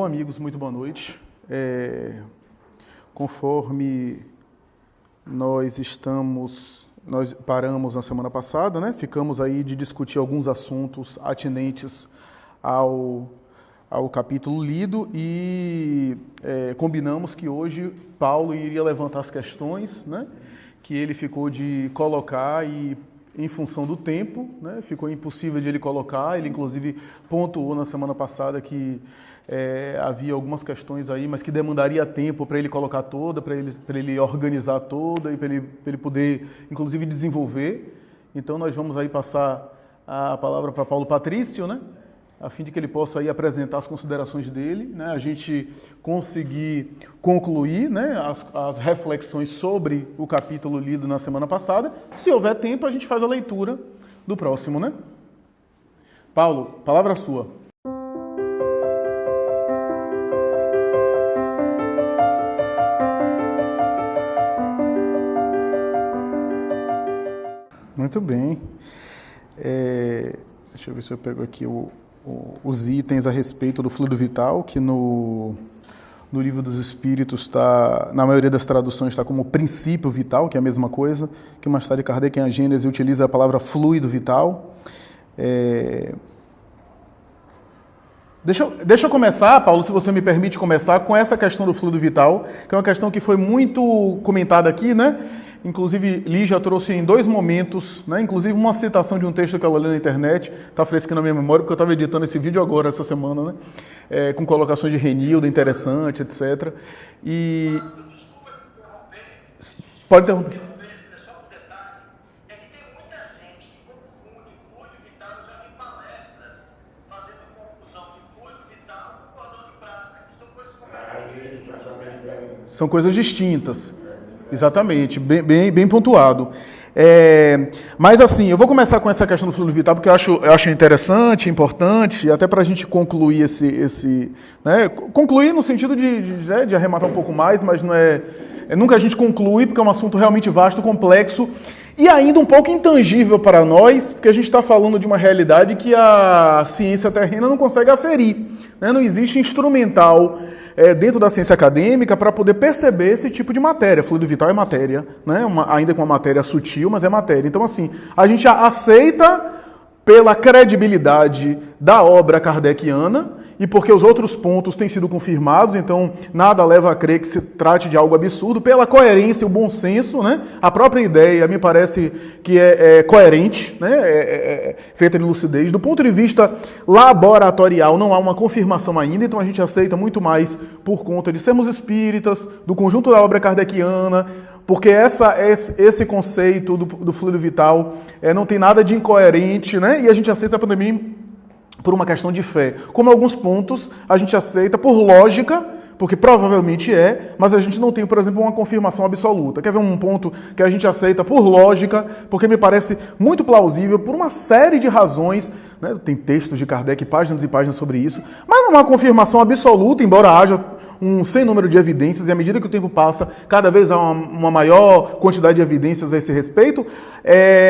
Bom, amigos, muito boa noite. Conforme nós paramos na semana passada, né? Ficamos aí de discutir alguns assuntos atinentes ao capítulo lido e combinamos que hoje Paulo iria levantar as questões, né? Que ele ficou de colocar e em função do tempo, né, ficou impossível de ele colocar. Ele, inclusive, pontuou na semana passada que havia algumas questões aí, mas que demandaria tempo para ele colocar toda, para ele organizar toda e para ele poder, inclusive, desenvolver. Então, nós vamos aí passar a palavra para Paulo Patrício, né, a fim de que ele possa aí apresentar as considerações dele, né, a gente conseguir concluir, né, as reflexões sobre o capítulo lido na semana passada. Se houver tempo, a gente faz a leitura do próximo, né? Paulo, palavra sua. Muito bem. Deixa eu ver se eu pego aqui os itens a respeito do fluido vital, que no Livro dos Espíritos está, na maioria das traduções, está como princípio vital, que é a mesma coisa, que mais tarde Kardec, em A Gênese, utiliza a palavra fluido vital. Deixa eu começar, Paulo, se você me permite começar, com essa questão do fluido vital, que é uma questão que foi muito comentada aqui, né? Inclusive, Lígia trouxe em dois momentos, né? Inclusive uma citação de um texto que ela leu na internet, está fresquinho na minha memória, porque eu estava editando esse vídeo agora, essa semana, né? Com colocações de Renilda, interessante, etc. E... Pode interromper. Só um detalhe, é que tem muita gente que confunde fluido vital, eu já vi palestras fazendo confusão de fluido vital com cordão de prata, que são coisas completamente diferentes. São coisas distintas. Exatamente, bem pontuado. Mas assim, eu vou começar com essa questão do fluido vital, porque eu acho interessante, importante, até para a gente concluir né? Concluir no sentido de arrematar um pouco mais, mas não nunca a gente conclui, porque é um assunto realmente vasto, complexo, e ainda um pouco intangível para nós, porque a gente está falando de uma realidade que a ciência terrena não consegue aferir, né? Não existe instrumental dentro da ciência acadêmica para poder perceber esse tipo de matéria. Fluido vital é matéria, né? Ainda com uma matéria sutil, mas é matéria. Então, assim, a gente aceita pela credibilidade da obra kardeciana e porque os outros pontos têm sido confirmados, então nada leva a crer que se trate de algo absurdo, pela coerência, o bom senso, né? A própria ideia me parece que é coerente, né? Feita de lucidez. Do ponto de vista laboratorial, não há uma confirmação ainda, então a gente aceita muito mais por conta de sermos espíritas, do conjunto da obra kardeciana, porque esse conceito do fluido vital não tem nada de incoerente, né? E a gente aceita também por uma questão de fé. Como alguns pontos a gente aceita por lógica, porque provavelmente mas a gente não tem, por exemplo, uma confirmação absoluta. Quer ver um ponto que a gente aceita por lógica, porque me parece muito plausível, por uma série de razões, né? Tem textos de Kardec, páginas e páginas sobre isso, mas não há uma confirmação absoluta, embora haja um sem número de evidências, e à medida que o tempo passa, cada vez há uma maior quantidade de evidências a esse respeito,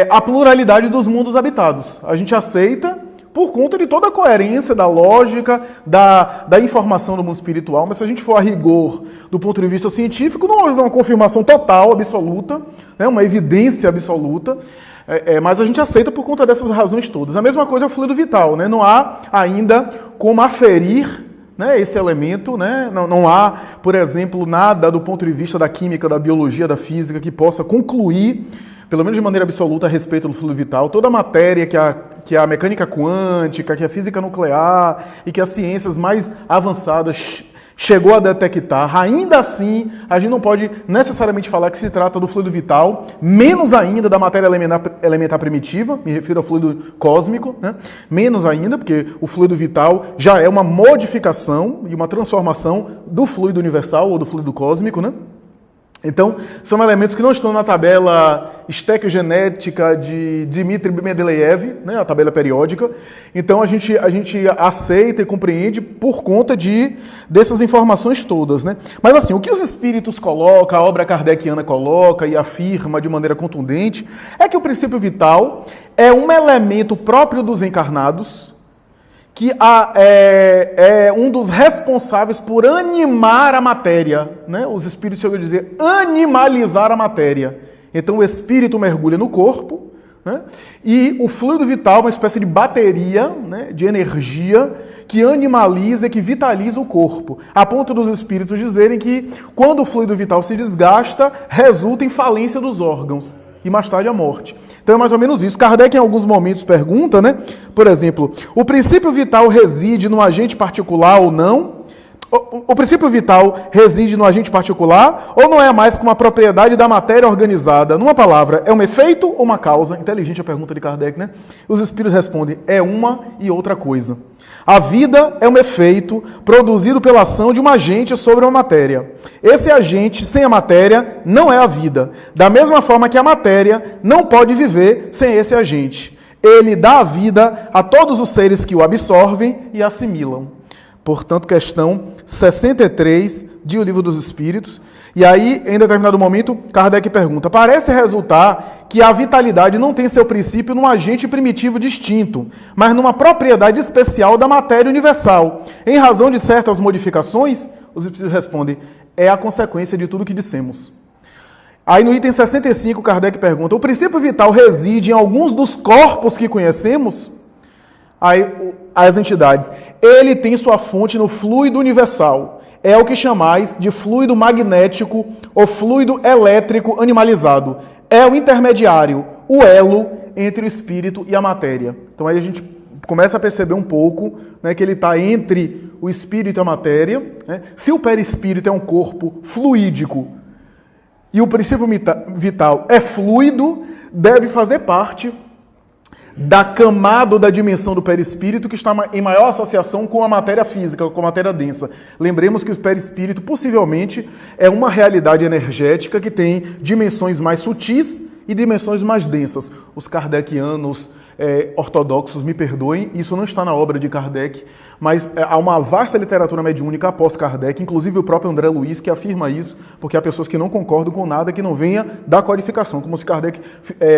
a pluralidade dos mundos habitados. A gente aceita por conta de toda a coerência da lógica, da informação do mundo espiritual, mas se a gente for a rigor do ponto de vista científico, não houve uma confirmação total, absoluta, né, uma evidência absoluta, mas a gente aceita por conta dessas razões todas. A mesma coisa é o fluido vital, né? Não há ainda como aferir, né, esse elemento, né? Não há, por exemplo, nada do ponto de vista da química, da biologia, da física, que possa concluir, pelo menos de maneira absoluta, a respeito do fluido vital. Toda a matéria que a mecânica quântica, que a física nuclear e que as ciências mais avançadas chegou a detectar, ainda assim, a gente não pode necessariamente falar que se trata do fluido vital, menos ainda da matéria elementar primitiva, me refiro ao fluido cósmico, né? Menos ainda, porque o fluido vital já é uma modificação e uma transformação do fluido universal ou do fluido cósmico, né? Então, são elementos que não estão na tabela estequiogenética de Dmitry Mendeleev, né, a tabela periódica. Então, a gente aceita e compreende por conta dessas informações todas, né? Mas, assim, o que os espíritos colocam, a obra kardeciana coloca e afirma de maneira contundente, é que o princípio vital é um elemento próprio dos encarnados que é um dos responsáveis por animar a matéria, né? Os espíritos chegam a dizer animalizar a matéria. Então o espírito mergulha no corpo, né? E o fluido vital é uma espécie de bateria, né, de energia que animaliza, que vitaliza o corpo, a ponto dos espíritos dizerem que quando o fluido vital se desgasta, resulta em falência dos órgãos e mais tarde a morte. Então é mais ou menos isso. Kardec em alguns momentos pergunta, né? Por exemplo, o princípio vital reside no agente particular ou não? O princípio vital reside no agente particular ou não é mais que uma propriedade da matéria organizada? Numa palavra, é um efeito ou uma causa? Inteligente a pergunta de Kardec, né? Os espíritos respondem, é uma e outra coisa. A vida é um efeito produzido pela ação de um agente sobre uma matéria. Esse agente, sem a matéria, não é a vida. Da mesma forma que a matéria não pode viver sem esse agente. Ele dá a vida a todos os seres que o absorvem e assimilam. Portanto, questão 63 de O Livro dos Espíritos. E aí, em determinado momento, Kardec pergunta, parece resultar que a vitalidade não tem seu princípio num agente primitivo distinto, mas numa propriedade especial da matéria universal. Em razão de certas modificações, os espíritos respondem, é a consequência de tudo o que dissemos. Aí no item 65, Kardec pergunta, o princípio vital reside em alguns dos corpos que conhecemos? Aí as entidades, ele tem sua fonte no fluido universal. É o que chamais de fluido magnético ou fluido elétrico animalizado. É o intermediário, o elo entre o espírito e a matéria. Então aí a gente começa a perceber um pouco, né, que ele está entre o espírito e a matéria. Né? Se o perispírito é um corpo fluídico e o princípio vital é fluido, deve fazer parte da camada ou da dimensão do perispírito que está em maior associação com a matéria física, com a matéria densa. Lembremos que o perispírito possivelmente é uma realidade energética que tem dimensões mais sutis e dimensões mais densas. Os kardecianos ortodoxos me perdoem, isso não está na obra de Kardec, mas há uma vasta literatura mediúnica após Kardec, inclusive o próprio André Luiz que afirma isso, porque há pessoas que não concordam com nada que não venha da codificação, como se Kardec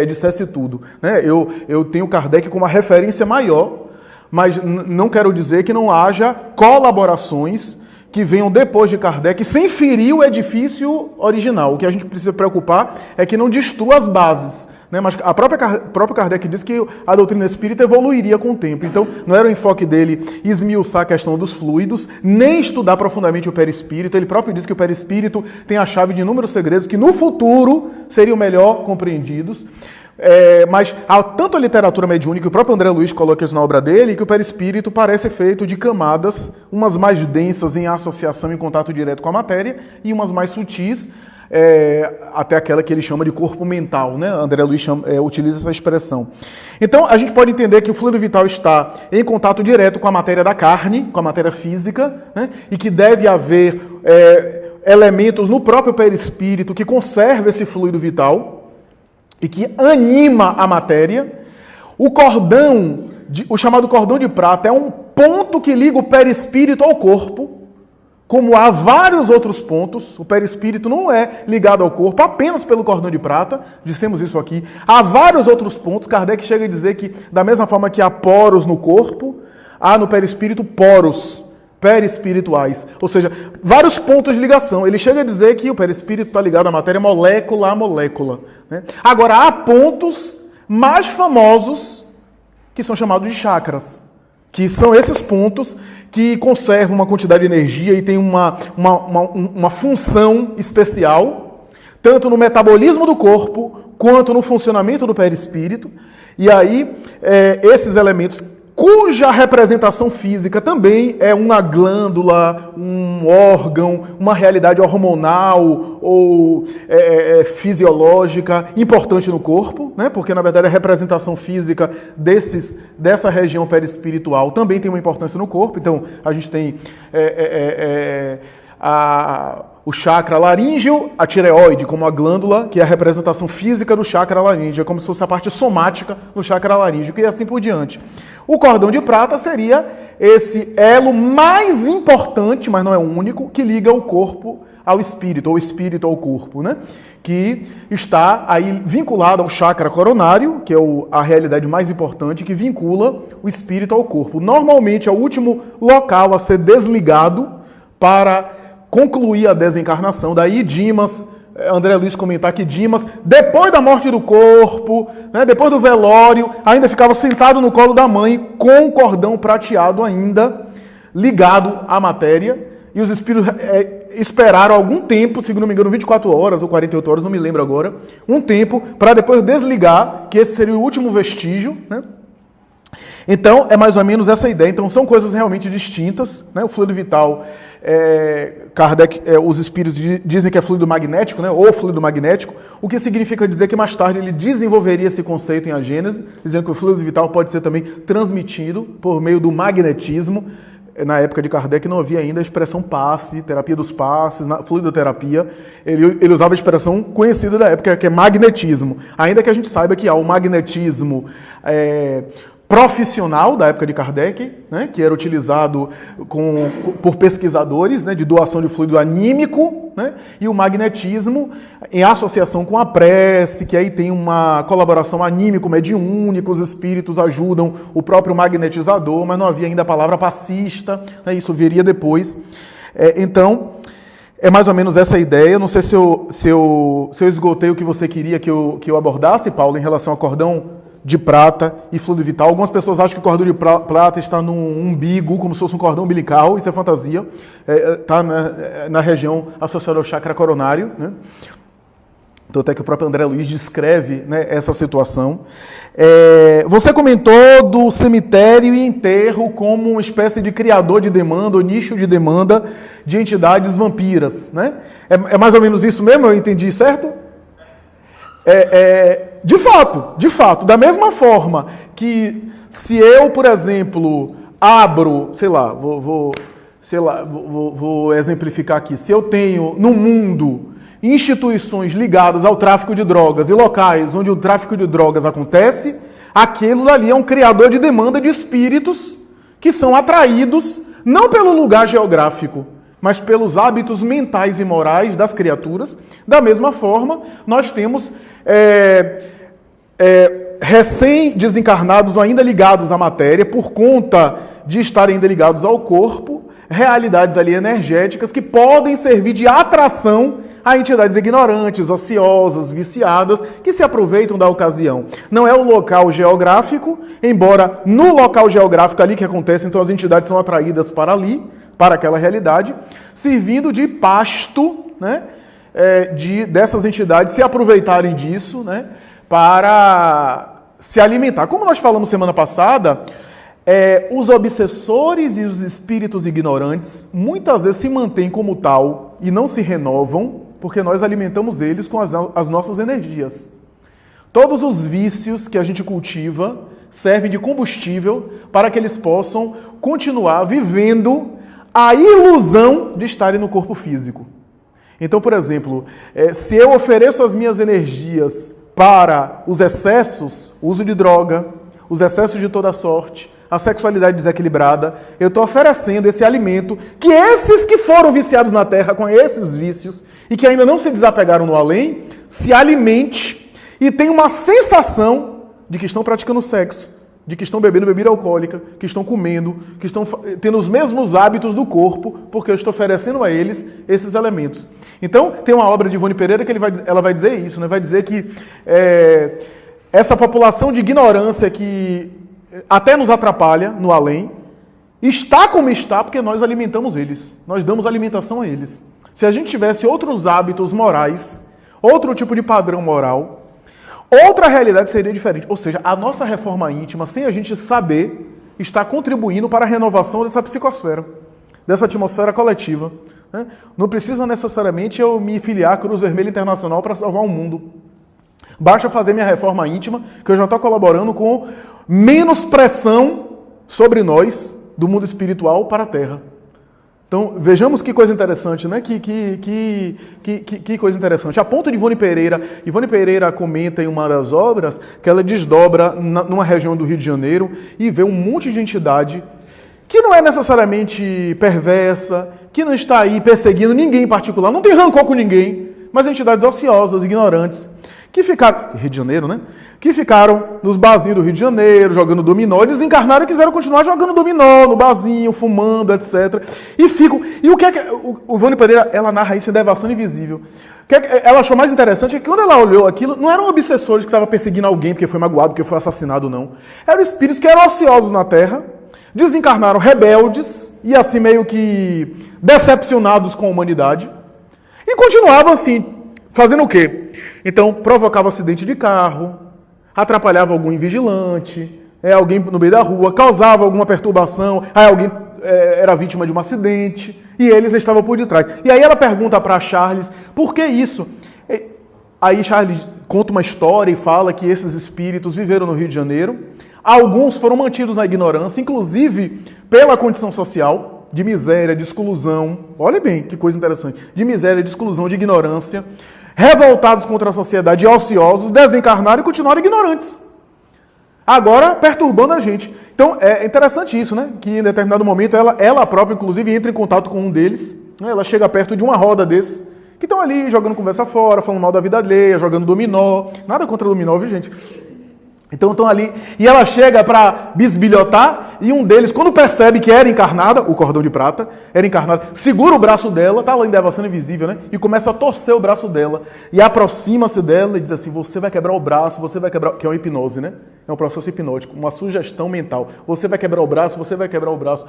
dissesse tudo. Né? Eu tenho Kardec como uma referência maior, mas não quero dizer que não haja colaborações que venham depois de Kardec sem ferir o edifício original. O que a gente precisa preocupar é que não destrua as bases. Né? Mas a próprio Kardec disse que a doutrina espírita evoluiria com o tempo. Então, não era o enfoque dele esmiuçar a questão dos fluidos, nem estudar profundamente o perispírito. Ele próprio disse que o perispírito tem a chave de inúmeros segredos que no futuro seriam melhor compreendidos. Mas há tanto a literatura mediúnica, o próprio André Luiz coloca isso na obra dele, que o perispírito parece feito de camadas, umas mais densas em associação, em contato direto com a matéria, e umas mais sutis, até aquela que ele chama de corpo mental, né? André Luiz utiliza essa expressão. Então, a gente pode entender que o fluido vital está em contato direto com a matéria da carne, com a matéria física, né? E que deve haver elementos no próprio perispírito que conservam esse fluido vital e que anima a matéria. O chamado cordão de prata é um ponto que liga o perispírito ao corpo. Como há vários outros pontos, o perispírito não é ligado ao corpo apenas pelo cordão de prata, dissemos isso aqui. Há vários outros pontos, Kardec chega a dizer que, da mesma forma que há poros no corpo, há no perispírito poros perispirituais, ou seja, vários pontos de ligação. Ele chega a dizer que o perispírito está ligado à matéria molécula a molécula. Né? Agora, há pontos mais famosos que são chamados de chakras, que são esses pontos que conservam uma quantidade de energia e têm uma função especial, tanto no metabolismo do corpo, quanto no funcionamento do perispírito. E aí, esses elementos, cuja representação física também é uma glândula, um órgão, uma realidade hormonal ou fisiológica importante no corpo, né? Porque, na verdade, a representação física dessa região perispiritual também tem uma importância no corpo. Então, a gente tem o chakra laríngeo, a tireoide como a glândula, que é a representação física do chakra laríngeo, é como se fosse a parte somática do chakra laríngeo, e assim por diante. O cordão de prata seria esse elo mais importante, mas não é o único, que liga o corpo ao espírito, ou o espírito ao corpo, né? Que está aí vinculado ao chakra coronário, que é a realidade mais importante, que vincula o espírito ao corpo. Normalmente é o último local a ser desligado para concluir a desencarnação. Daí Dimas, André Luiz comentar que Dimas, depois da morte do corpo, né, depois do velório, ainda ficava sentado no colo da mãe com o cordão prateado ainda ligado à matéria, e os espíritos esperaram algum tempo, se não me engano 24 horas ou 48 horas, não me lembro agora, um tempo para depois desligar, que esse seria o último vestígio, né? Então, é mais ou menos essa ideia. Então, são coisas realmente distintas, né? O fluido vital, Kardec, os espíritos dizem que é fluido magnético, né? Ou fluido magnético, o que significa dizer que mais tarde ele desenvolveria esse conceito em A Gênese, dizendo que o fluido vital pode ser também transmitido por meio do magnetismo. Na época de Kardec não havia ainda a expressão passe, terapia dos passes, fluidoterapia. Ele usava a expressão conhecida da época, que é magnetismo. Ainda que a gente saiba que há o magnetismo profissional da época de Kardec, né, que era utilizado por pesquisadores, né, de doação de fluido anímico, né, e o magnetismo em associação com a prece, que aí tem uma colaboração anímico-mediúnica, os espíritos ajudam o próprio magnetizador, mas não havia ainda a palavra passista, né, isso viria depois. Então, é mais ou menos essa ideia. Não sei se eu esgotei o que você queria que eu abordasse, Paulo, em relação ao cordão de prata e fluido vital. Algumas pessoas acham que o cordão de prata está no umbigo, como se fosse um cordão umbilical. Isso é fantasia. Está na região associada ao chakra coronário, né? Então, até que o próprio André Luiz descreve, né, essa situação. Você comentou do cemitério e enterro como uma espécie de criador de demanda, ou nicho de demanda de entidades vampiras, né? É mais ou menos isso mesmo? Eu entendi certo? De fato, da mesma forma que se eu, por exemplo, abro, vou exemplificar aqui, se eu tenho no mundo instituições ligadas ao tráfico de drogas e locais onde o tráfico de drogas acontece, aquilo ali é um criador de demanda de espíritos que são atraídos não pelo lugar geográfico, mas pelos hábitos mentais e morais das criaturas. Da mesma forma, nós temos recém-desencarnados ou ainda ligados à matéria, por conta de estarem ainda ligados ao corpo, realidades ali energéticas que podem servir de atração a entidades ignorantes, ociosas, viciadas, que se aproveitam da ocasião. Não é o local geográfico, embora no local geográfico ali que acontece, então as entidades são atraídas para ali, para aquela realidade, servindo de pasto, né, dessas entidades se aproveitarem disso, né, para se alimentar. Como nós falamos semana passada, os obsessores e os espíritos ignorantes muitas vezes se mantêm como tal e não se renovam, porque nós alimentamos eles com as nossas energias. Todos os vícios que a gente cultiva servem de combustível para que eles possam continuar vivendo a ilusão de estarem no corpo físico. Então, por exemplo, se eu ofereço as minhas energias para os excessos, uso de droga, os excessos de toda sorte, a sexualidade desequilibrada, eu estou oferecendo esse alimento que esses que foram viciados na Terra com esses vícios e que ainda não se desapegaram no além, se alimente e tem uma sensação de que estão praticando sexo, de que estão bebendo bebida alcoólica, que estão comendo, que estão tendo os mesmos hábitos do corpo, porque eu estou oferecendo a eles esses elementos. Então, tem uma obra de Ivone Pereira que ela vai dizer isso, né? Vai dizer que essa população de ignorância que até nos atrapalha no além, está como está porque nós alimentamos eles, nós damos alimentação a eles. Se a gente tivesse outros hábitos morais, outro tipo de padrão moral, outra realidade seria diferente. Ou seja, a nossa reforma íntima, sem a gente saber, está contribuindo para a renovação dessa psicosfera, dessa atmosfera coletiva. Não precisa necessariamente eu me filiar à Cruz Vermelha Internacional para salvar o mundo. Basta fazer minha reforma íntima, que eu já estou colaborando com menos pressão sobre nós, do mundo espiritual, para a Terra. Então, vejamos que coisa interessante, né? Que coisa interessante. A ponto de Ivone Pereira comenta em uma das obras que ela desdobra numa região do Rio de Janeiro e vê um monte de entidade que não é necessariamente perversa, que não está aí perseguindo ninguém em particular, não tem rancor com ninguém, mas entidades ociosas, ignorantes, que ficaram, Rio de Janeiro, né? Que ficaram nos barzinhos do Rio de Janeiro, jogando dominó, desencarnaram e quiseram continuar jogando dominó no barzinho, fumando, etc. E ficam. E o que é que. O Ivone Pereira, ela narra isso em Devassando Invisível. O que é que ela achou mais interessante é que quando ela olhou aquilo, não eram obsessores que estavam perseguindo alguém porque foi magoado, porque foi assassinado, não. Eram espíritos que eram ociosos na Terra, desencarnaram rebeldes e assim meio que decepcionados com a humanidade. E continuavam assim, fazendo o quê? Então, provocava acidente de carro, atrapalhava algum invigilante, alguém no meio da rua, causava alguma perturbação, aí alguém era vítima de um acidente, e eles estavam por detrás. E aí ela pergunta para Charles, por que isso? Aí Charles conta uma história e fala que esses espíritos viveram no Rio de Janeiro, alguns foram mantidos na ignorância, inclusive pela condição social, de miséria, de exclusão, olha bem que coisa interessante, de miséria, de exclusão, de ignorância, revoltados contra a sociedade, ociosos, desencarnaram e continuaram ignorantes. Agora, perturbando a gente. Então, é interessante isso, né? Que em determinado momento, ela própria, inclusive, entra em contato com um deles, né? Ela chega perto de uma roda desses, que estão ali jogando conversa fora, falando mal da vida alheia, jogando dominó. Nada contra dominó, viu, gente? Então estão ali, e ela chega para bisbilhotar, e um deles, quando percebe que era encarnada, o cordão de prata, era encarnada, segura o braço dela, tá lá em Devassando Invisível, né? E começa a torcer o braço dela, e aproxima-se dela e diz assim, você vai quebrar o braço, você vai quebrar... Que é uma hipnose, né? É um processo hipnótico, uma sugestão mental. Você vai quebrar o braço, você vai quebrar o braço.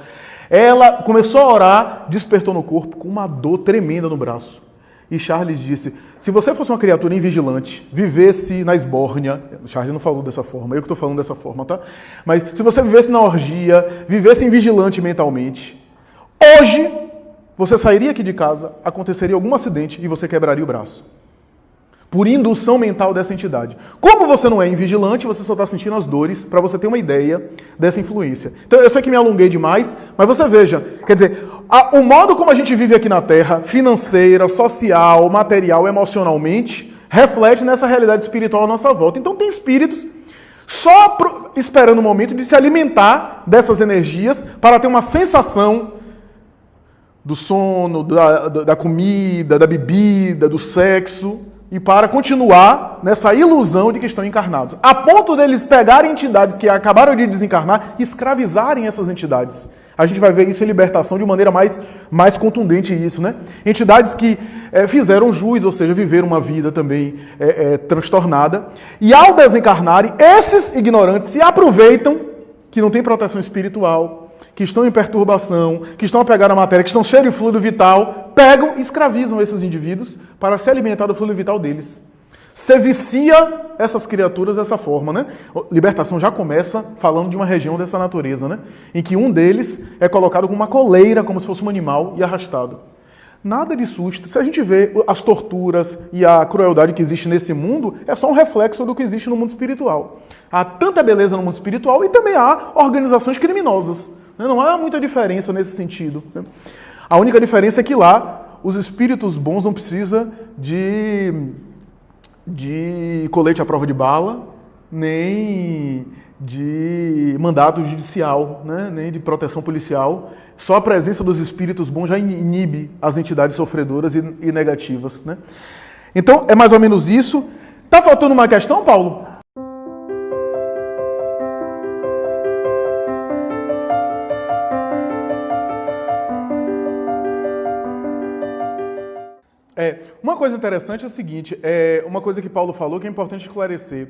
Ela começou a orar, despertou no corpo com uma dor tremenda no braço. E Charles disse, se você fosse uma criatura invigilante, vivesse na esbórnia, Charles não falou dessa forma, eu que estou falando dessa forma, tá? Mas se você vivesse na orgia, vivesse invigilante mentalmente, hoje você sairia aqui de casa, aconteceria algum acidente e você quebraria o braço. Por indução mental dessa entidade. Como você não é invigilante, você só está sentindo as dores, para você ter uma ideia dessa influência. Então, eu sei que me alonguei demais, mas você veja, quer dizer, o modo como a gente vive aqui na Terra, financeira, social, material, emocionalmente, reflete nessa realidade espiritual à nossa volta. Então, tem espíritos só esperando o momento de se alimentar dessas energias para ter uma sensação do sono, da comida, da bebida, do sexo, e para continuar nessa ilusão de que estão encarnados. A ponto deles pegarem entidades que acabaram de desencarnar e escravizarem essas entidades. A gente vai ver isso em Libertação de maneira mais contundente isso, né? Entidades que fizeram jus, ou seja, viveram uma vida também transtornada. E ao desencarnarem, esses ignorantes se aproveitam que não tem proteção espiritual, que estão em perturbação, que estão apegados à matéria, que estão cheios de fluido vital, pegam e escravizam esses indivíduos para se alimentar do fluido vital deles. Você vicia essas criaturas dessa forma, né? Libertação já começa falando de uma região dessa natureza, né? Em que um deles é colocado com uma coleira, como se fosse um animal, e arrastado. Nada de susto. Se a gente vê as torturas e a crueldade que existe nesse mundo, é só um reflexo do que existe no mundo espiritual. Há tanta beleza no mundo espiritual e também há organizações criminosas. Não há muita diferença nesse sentido. A única diferença é que lá os espíritos bons não precisam de colete à prova de bala, nem de mandato judicial, né? Nem de proteção policial. Só a presença dos espíritos bons já inibe as entidades sofredoras e negativas, né? Então, é mais ou menos isso. Tá faltando uma questão, Paulo? Uma coisa interessante é o seguinte, uma coisa que Paulo falou que é importante esclarecer.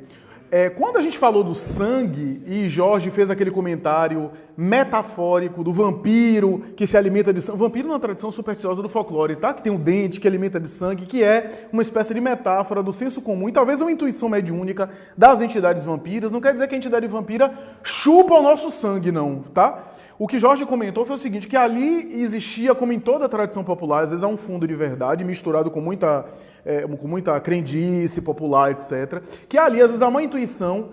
Quando a gente falou do sangue, e Jorge fez aquele comentário metafórico do vampiro que se alimenta de sangue, vampiro na tradição supersticiosa do folclore, tá? Que tem um dente que alimenta de sangue, que é uma espécie de metáfora do senso comum, e talvez uma intuição mediúnica das entidades vampiras, não quer dizer que a entidade vampira chupa o nosso sangue, não, tá? O que Jorge comentou foi o seguinte, que ali existia, como em toda a tradição popular, às vezes há um fundo de verdade misturado com muita crendice popular, etc. Que ali, às vezes, há uma intuição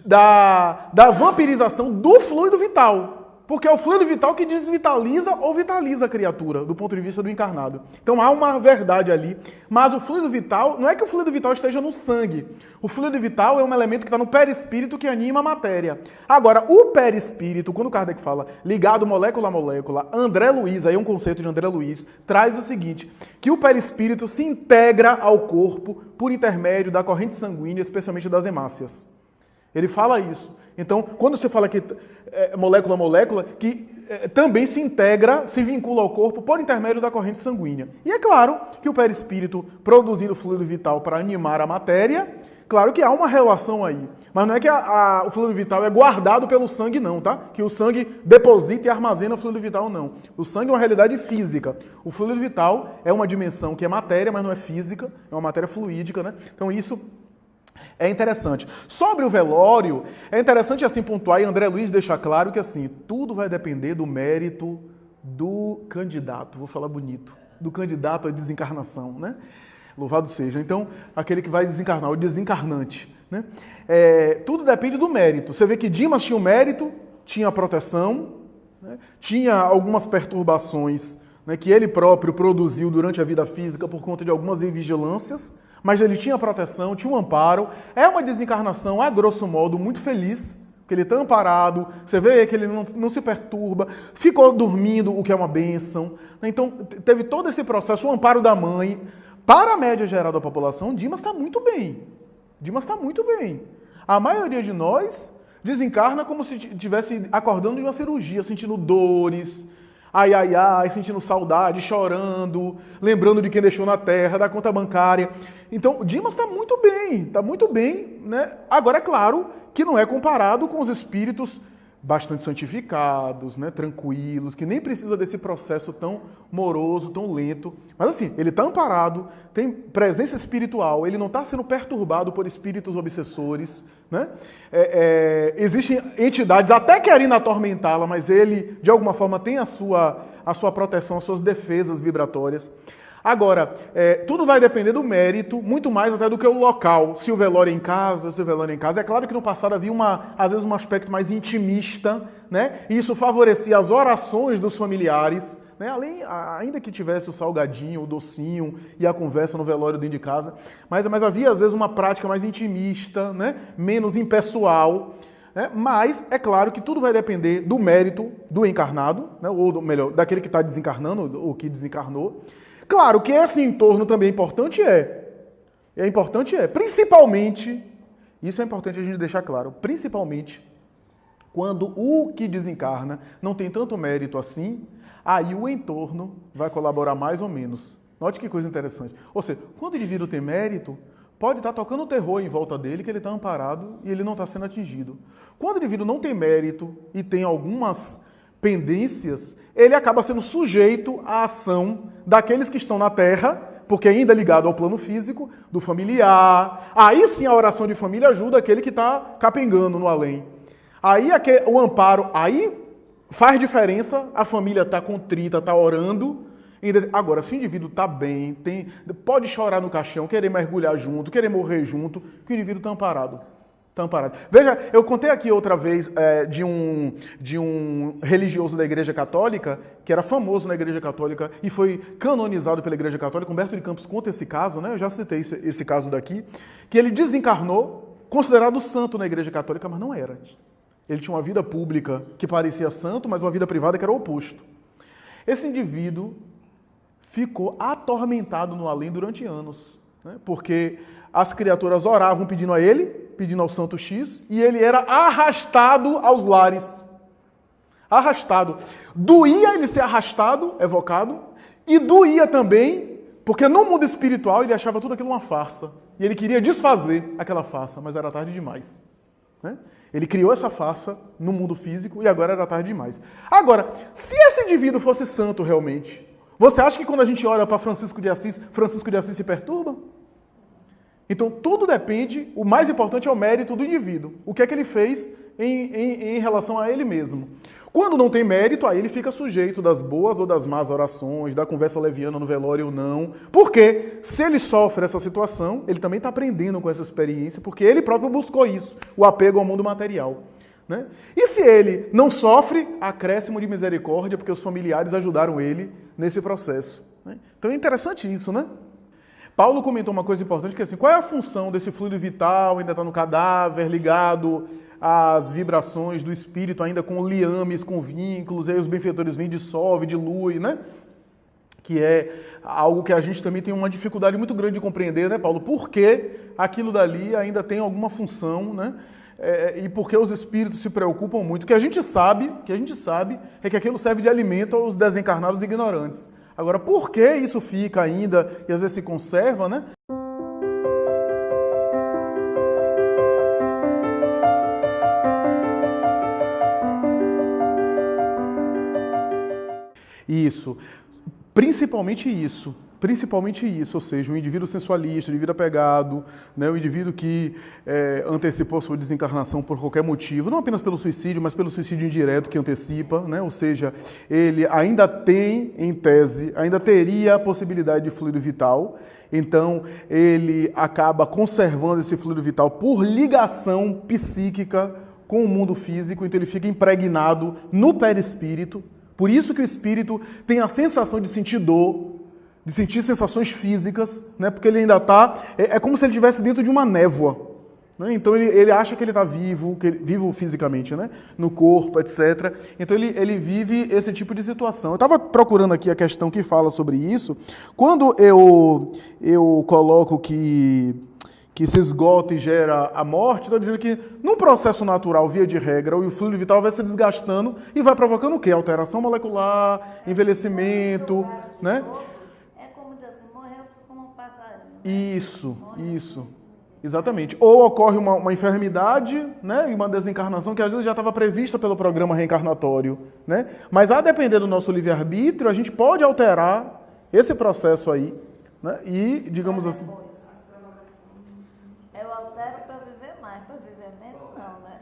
da vampirização do fluido vital. Porque é o fluido vital que desvitaliza ou vitaliza a criatura, do ponto de vista do encarnado. Então há uma verdade ali. Mas o fluido vital, não é que o fluido vital esteja no sangue. O fluido vital é um elemento que está no perispírito que anima a matéria. Agora, o perispírito, quando Kardec fala ligado molécula a molécula, André Luiz, aí é um conceito de André Luiz, traz o seguinte, que o perispírito se integra ao corpo por intermédio da corrente sanguínea, especialmente das hemácias. Ele fala isso. Então, quando você fala que molécula a molécula, que também se integra, se vincula ao corpo por intermédio da corrente sanguínea. E é claro que o perispírito, produzindo fluido vital para animar a matéria, claro que há uma relação aí. Mas não é que o fluido vital é guardado pelo sangue, não, tá? Que o sangue deposita e armazena o fluido vital, não. O sangue é uma realidade física. O fluido vital é uma dimensão que é matéria, mas não é física, é uma matéria fluídica, né? Então isso é interessante. Sobre o velório, é interessante assim pontuar, e André Luiz deixa claro que assim, tudo vai depender do mérito do candidato, vou falar bonito, do candidato à desencarnação, né? Louvado seja. Então, aquele que vai desencarnar, o desencarnante, né? Tudo depende do mérito. Você vê que Dimas tinha o mérito, tinha a proteção, né? Tinha algumas perturbações, né, que ele próprio produziu durante a vida física por conta de algumas invigilâncias, mas ele tinha proteção, tinha um amparo. É uma desencarnação, a grosso modo, muito feliz, porque ele está amparado, você vê que ele não se perturba, ficou dormindo, o que é uma bênção. Então, teve todo esse processo, o amparo da mãe. Para a média geral da população, Dimas está muito bem. Dimas está muito bem. A maioria de nós desencarna como se estivesse acordando de uma cirurgia, sentindo dores, ai, ai, ai, sentindo saudade, chorando, lembrando de quem deixou na terra, da conta bancária. Então, Dimas está muito bem, né? Agora, é claro que não é comparado com os espíritos bastante santificados, né? Tranquilos, que nem precisa desse processo tão moroso, tão lento. Mas assim, ele está amparado, tem presença espiritual, ele não está sendo perturbado por espíritos obsessores, né? Existem entidades até querendo atormentá-la, mas ele, de alguma forma, tem a sua proteção, as suas defesas vibratórias. Agora, tudo vai depender do mérito, muito mais até do que o local. Se o velório é em casa, se o velório é em casa. É claro que no passado havia, às vezes, um aspecto mais intimista, né? E isso favorecia as orações dos familiares, né? Ainda que tivesse o salgadinho, o docinho e a conversa no velório dentro de casa. Mas havia, às vezes, uma prática mais intimista, né? Menos impessoal. Mas é claro que tudo vai depender do mérito do encarnado, né? Ou melhor, daquele que está desencarnando, ou que desencarnou. Claro que esse entorno também é importante, principalmente, isso é importante a gente deixar claro, principalmente quando o que desencarna não tem tanto mérito assim, aí o entorno vai colaborar mais ou menos. Note que coisa interessante. Ou seja, quando o indivíduo tem mérito, pode estar tocando terror em volta dele, que ele está amparado e ele não está sendo atingido. Quando o indivíduo não tem mérito e tem algumas pendências, ele acaba sendo sujeito à ação daqueles que estão na Terra, porque ainda é ligado ao plano físico, do familiar. Aí sim a oração de família ajuda aquele que está capengando no além. Aí o amparo, aí faz diferença, a família está contrita, está orando. Agora, se o indivíduo está bem, pode chorar no caixão, querer mergulhar junto, querer morrer junto, que o indivíduo está amparado. Veja, eu contei aqui outra vez de um religioso da Igreja Católica, que era famoso na Igreja Católica e foi canonizado pela Igreja Católica. Humberto de Campos conta esse caso, né? Eu já citei esse caso daqui, que ele desencarnou, considerado santo na Igreja Católica, mas não era. Ele tinha uma vida pública que parecia santo, mas uma vida privada que era o oposto. Esse indivíduo ficou atormentado no além durante anos, né? Porque as criaturas oravam pedindo a ele, pedindo ao santo X, e ele era arrastado aos lares. Arrastado. Doía ele ser arrastado, evocado, e doía também, porque no mundo espiritual ele achava tudo aquilo uma farsa. E ele queria desfazer aquela farsa, mas era tarde demais. Né? Ele criou essa farsa no mundo físico e agora era tarde demais. Agora, se esse indivíduo fosse santo realmente, você acha que quando a gente olha para Francisco de Assis se perturba? Então, tudo depende, o mais importante é o mérito do indivíduo. O que é que ele fez em relação a ele mesmo. Quando não tem mérito, aí ele fica sujeito das boas ou das más orações, da conversa leviana no velório ou não. Porque se ele sofre essa situação, ele também está aprendendo com essa experiência, porque ele próprio buscou isso, o apego ao mundo material. né? E se ele não sofre, acréscimo de misericórdia, porque os familiares ajudaram ele nesse processo, né? Então é interessante isso, né? Paulo comentou uma coisa importante, que é assim, qual é a função desse fluido vital, ainda está no cadáver, ligado às vibrações do espírito, ainda com liames, com vínculos, e aí os benfeitores vêm, dissolve, dilui, né? Que é algo que a gente também tem uma dificuldade muito grande de compreender, né, Paulo? Por que aquilo dali ainda tem alguma função, né? E por que os espíritos se preocupam muito? O que a gente sabe é que aquilo serve de alimento aos desencarnados ignorantes. Agora, por que isso fica ainda e às vezes se conserva, né? Isso. Principalmente isso, ou seja, o indivíduo sensualista, o indivíduo apegado, né, o indivíduo que antecipou a sua desencarnação por qualquer motivo, não apenas pelo suicídio, mas pelo suicídio indireto que antecipa, né, ou seja, ele ainda tem, em tese, ainda teria a possibilidade de fluido vital, então ele acaba conservando esse fluido vital por ligação psíquica com o mundo físico, então ele fica impregnado no perispírito. Por isso que o espírito tem a sensação de sentir dor, de sentir sensações físicas, né? Porque ele ainda está... É como se ele estivesse dentro de uma névoa, né? Então ele acha que ele está vivo, vivo fisicamente, né? No corpo, etc. Então ele vive esse tipo de situação. Eu estava procurando aqui a questão que fala sobre isso. Quando eu coloco que se esgota e gera a morte, estou dizendo que num processo natural, via de regra, o fluido vital vai se desgastando e vai provocando o quê? Alteração molecular, envelhecimento, né? É como Deus morreu como um passarinho. Isso. Exatamente. Ou ocorre uma enfermidade, né, e uma desencarnação que às vezes já estava prevista pelo programa reencarnatório, né? Mas a depender do nosso livre-arbítrio, a gente pode alterar esse processo aí, né? E, digamos assim... Eu altero para viver mais, para viver menos não, né?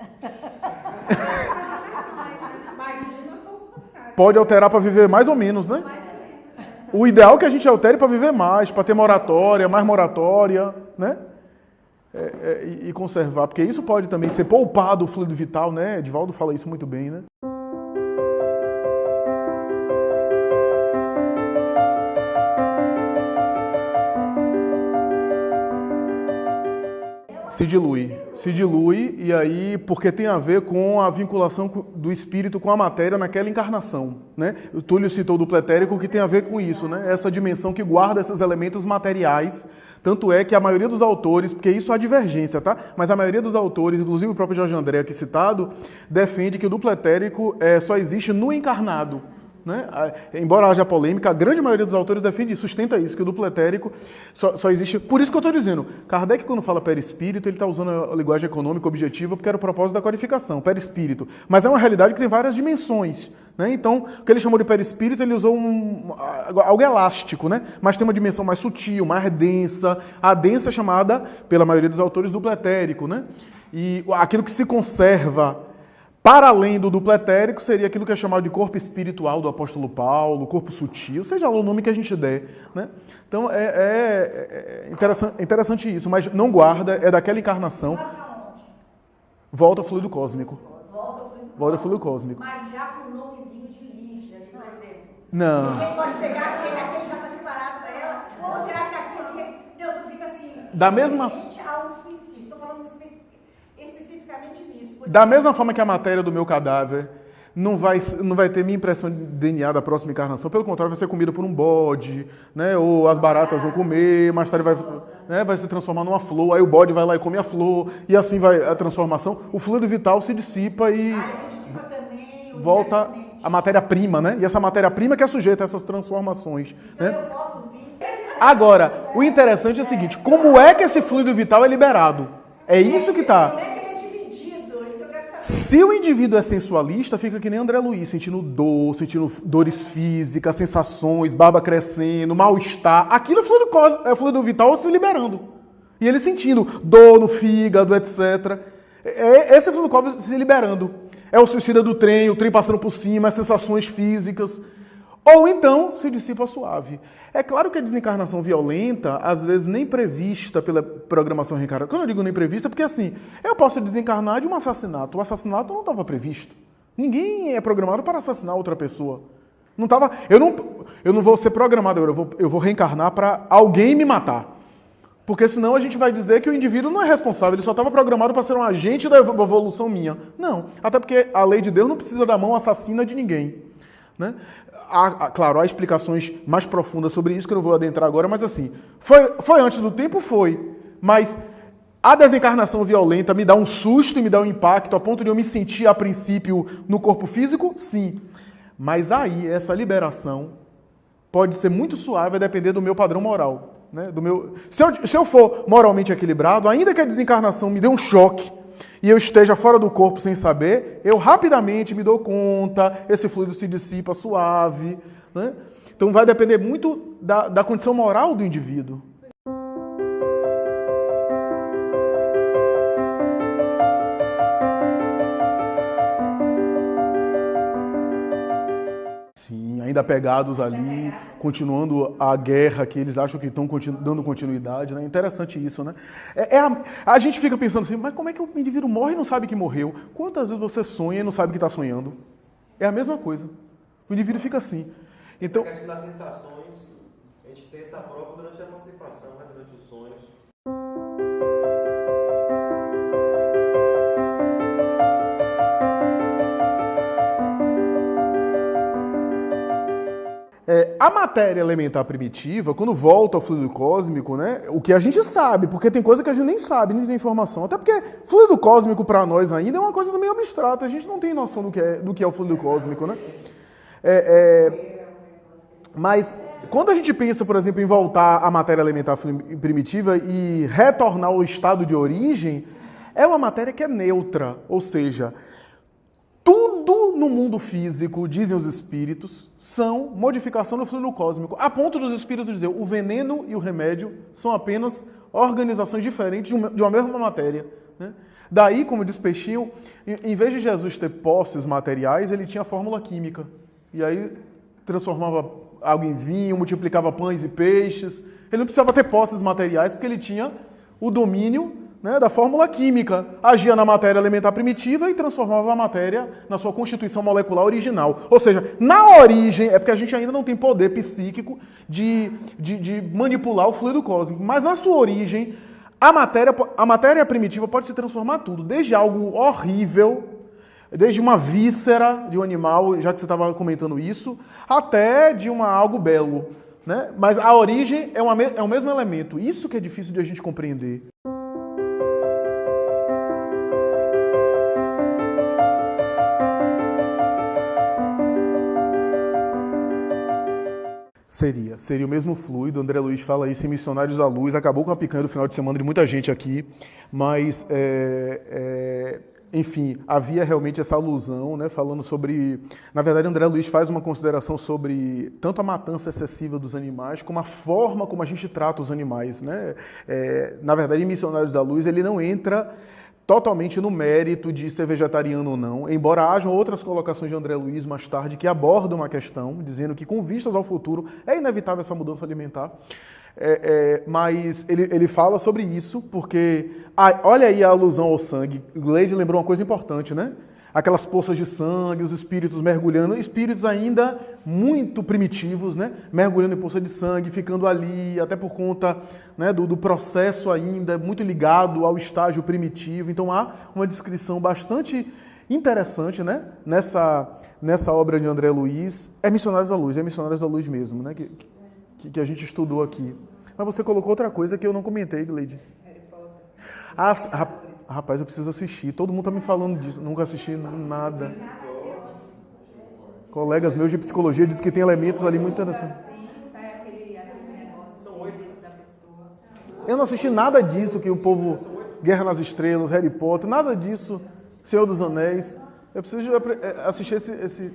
Pode alterar para viver mais ou menos, né? O ideal é que a gente altere para viver mais, para ter moratória, mais moratória, né? E conservar, porque isso pode também ser poupado o fluido vital, né? Edivaldo fala isso muito bem, né? Se dilui, e aí, porque tem a ver com a vinculação do espírito com a matéria naquela encarnação, né? O Túlio citou o duplo etérico, que tem a ver com isso, né? Essa dimensão que guarda esses elementos materiais, tanto é que a maioria dos autores, porque isso há divergência, tá? Mas a maioria dos autores, inclusive o próprio Jorge André aqui citado, defende que o duplo etérico só existe no encarnado, né? Embora haja polêmica, a grande maioria dos autores defende isso, sustenta isso, que o duplo etérico só existe... Por isso que eu estou dizendo, Kardec, quando fala perispírito, ele está usando a linguagem econômica objetiva, porque era o propósito da codificação, perispírito. Mas é uma realidade que tem várias dimensões, né? Então, o que ele chamou de perispírito, ele usou algo elástico, né? Mas tem uma dimensão mais sutil, mais densa. A densa é chamada, pela maioria dos autores, duplo etérico, né? E aquilo que se conserva para além do duplo etérico, seria aquilo que é chamado de corpo espiritual do apóstolo Paulo, corpo sutil, seja lá o nome que a gente der, né? Então, é interessante isso, mas não guarda, é daquela encarnação. Volta ao fluido cósmico. Volta ao fluido cósmico. Mas já com o nomezinho de lixo ali, por exemplo. Não. Ninguém pode pegar aquele já está separado dela, ou será que aquele... Não, tu fica assim... Da mesma... ao suicídio. Estou falando especificamente nisso. Da mesma forma que a matéria do meu cadáver não vai ter minha impressão de DNA da próxima encarnação, pelo contrário, vai ser comida por um bode, né? Ou as baratas vão comer, mais tarde vai se transformar numa flor, aí o bode vai lá e come a flor, e assim vai a transformação. O fluido vital se dissipa e volta a matéria-prima, né? E essa matéria-prima que é sujeita a essas transformações, né? Agora, o interessante é o seguinte, como é que esse fluido vital é liberado? É isso que está... Se o indivíduo é sensualista, fica que nem André Luiz, sentindo dor, sentindo dores físicas, sensações, barba crescendo, mal-estar. Aquilo é fluido vital se liberando. E ele sentindo dor no fígado, etc. Esse é fluido vital se liberando. É o suicida do trem, o trem passando por cima, as sensações físicas. ou então se dissipa suave. É claro que a desencarnação violenta, às vezes nem prevista pela programação reencarnatória. Quando eu digo nem prevista, porque assim, eu posso desencarnar de um assassinato. O assassinato não estava previsto. Ninguém é programado para assassinar outra pessoa. Não tava, eu não vou ser programado, eu vou reencarnar para alguém me matar. Porque senão a gente vai dizer que o indivíduo não é responsável, ele só estava programado para ser um agente da evolução minha. Não, até porque a lei de Deus não precisa da mão assassina de ninguém. Né? Claro, há explicações mais profundas sobre isso que eu não vou adentrar agora, mas assim, foi antes do tempo? Foi. Mas a desencarnação violenta me dá um susto e me dá um impacto a ponto de eu me sentir, a princípio, no corpo físico? Sim. Mas aí, essa liberação pode ser muito suave, a depender do meu padrão moral. Né? Se eu for moralmente equilibrado, ainda que a desencarnação me dê um choque e eu esteja fora do corpo sem saber, eu rapidamente me dou conta, esse fluido se dissipa suave. Né? Então vai depender muito da condição moral do indivíduo. Ainda pegados ali, continuando a guerra que eles acham que estão dando continuidade, né? Interessante isso, né? A gente fica pensando assim, mas como é que o indivíduo morre e não sabe que morreu? Quantas vezes você sonha e não sabe que está sonhando? É a mesma coisa. O indivíduo fica assim. Então, essa questão das sensações, a gente tem essa prova durante a emancipação, né? Durante os sonhos. A matéria elementar primitiva, quando volta ao fluido cósmico, né, o que a gente sabe, porque tem coisa que a gente nem sabe, nem tem informação. Até porque fluido cósmico para nós ainda é uma coisa meio abstrata, a gente não tem noção do que é o fluido cósmico. Né? Mas quando a gente pensa, por exemplo, em voltar à matéria elementar primitiva e retornar ao estado de origem, é uma matéria que é neutra, ou seja, tudo no mundo físico, dizem os espíritos, são modificação do fluido cósmico. A ponto dos espíritos dizer o veneno e o remédio são apenas organizações diferentes de uma mesma matéria. Né? Daí, como diz Peixinho, em vez de Jesus ter posses materiais, ele tinha fórmula química. E aí transformava água em vinho, multiplicava pães e peixes. Ele não precisava ter posses materiais porque ele tinha o domínio, né, da fórmula química, agia na matéria elementar primitiva e transformava a matéria na sua constituição molecular original. Ou seja, na origem, é porque a gente ainda não tem poder psíquico de manipular o fluido cósmico, mas na sua origem, a matéria primitiva pode se transformar tudo, desde algo horrível, desde uma víscera de um animal, já que você estava comentando isso, até de algo belo. Né? Mas a origem é o mesmo elemento. Isso que é difícil de a gente compreender. Seria o mesmo fluido. André Luiz fala isso em Missionários da Luz, acabou com a picanha do final de semana de muita gente aqui, mas, enfim, havia realmente essa alusão, né, falando sobre... Na verdade, André Luiz faz uma consideração sobre tanto a matança excessiva dos animais, como a forma como a gente trata os animais. Né? Na verdade, em Missionários da Luz, ele não entra totalmente no mérito de ser vegetariano ou não, embora hajam outras colocações de André Luiz mais tarde que abordam a questão, dizendo que com vistas ao futuro é inevitável essa mudança alimentar. Mas ele fala sobre isso porque, olha aí a alusão ao sangue, Gleide lembrou uma coisa importante, né? Aquelas poças de sangue, os espíritos mergulhando, espíritos ainda muito primitivos, né? Mergulhando em poça de sangue, ficando ali, até por conta, né, do processo ainda muito ligado ao estágio primitivo. Então há uma descrição bastante interessante, né, nessa obra de André Luiz. É Missionários da Luz mesmo, né, que a gente estudou aqui. Mas você colocou outra coisa que eu não comentei, Gleide. Harry Potter. Rapaz, eu preciso assistir. Todo mundo tá me falando disso. Nunca assisti nada. Colegas meus de psicologia dizem que tem elementos ali muito interessantes. Eu não assisti nada disso que o povo... Guerra nas Estrelas, Harry Potter, nada disso. Senhor dos Anéis. Eu preciso assistir esse...